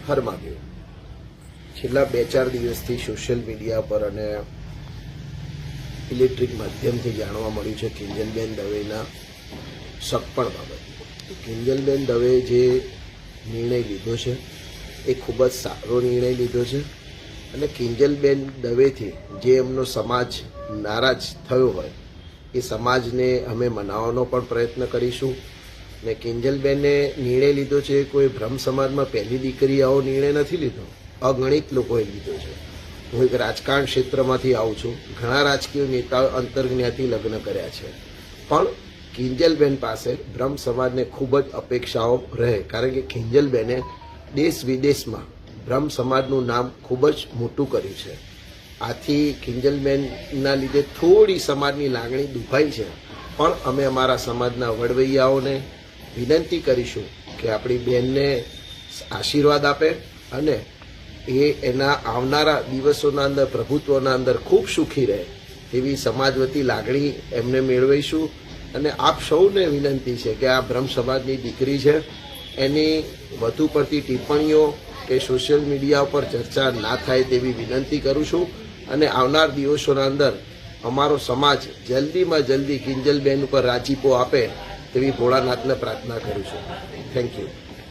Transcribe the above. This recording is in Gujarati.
ફરમાવ્યું। છેલ્લા 2-4 દિવસથી સોશિયલ મીડિયા પર અને ઇલેક્ટ્રિક માધ્યમથી જાણવા મળ્યું છે કિંજલબેન દવેના સગપણ બાબત। કિંજલબેન દવે જે નિર્ણય લીધો છે એ ખૂબ જ સારો નિર્ણય લીધો છે અને કિંજલબેન દવેથી જે એમનો સમાજ નારાજ થયો હોય એ સમાજને અમે મનાવવાનો પણ પ્રયત્ન કરીશું। ને કિંજલબેને નિર્ણય લીધો છે કોઈ બ્રહ્મ સમાજમાં પહેલી દીકરી આવો નિર્ણય નથી લીધો, અગણિત લોકોએ લીધો છે। હું એક રાજકારણ ક્ષેત્રમાંથી આવું છું, ઘણા રાજકીય નેતાઓ અંતર્જ્ઞાથી લગ્ન કર્યા છે, પણ કિંજલબેન પાસે બ્રહ્મ સમાજને ખૂબ જ અપેક્ષાઓ રહે, કારણ કે કિંજલબેને દેશ વિદેશમાં બ્રહ્મ સમાજનું નામ ખૂબ જ મોટું કર્યું છે। આથી કિંજલબેનના લીધે થોડી સમાજની લાગણી દુભાઈ છે, પણ અમે અમારા સમાજના વડવૈયાઓને વિનંતી કરીશું કે આપણી બહેનને આશીર્વાદ આપે અને એ એના આવનારા દિવસોના અંદર પ્રભુત્વના અંદર ખૂબ સુખી રહે તેવી સમાજ વતી લાગણી એમને મેળવીશું। અને આપ સૌને વિનંતી છે કે આ બ્રહ્મ સમાજની દીકરી છે, એની વધુ પડતી ટિપ્પણીઓ કે સોશિયલ મીડિયા ઉપર ચર્ચા ના થાય તેવી વિનંતી કરું છું અને આવનાર દિવસોના અંદર અમારો સમાજ જલ્દીમાં જલ્દી કિંજલબેન ઉપર રાજીપો આપે તેવી ભોળાનાથને પ્રાર્થના કરું છું। Thank you.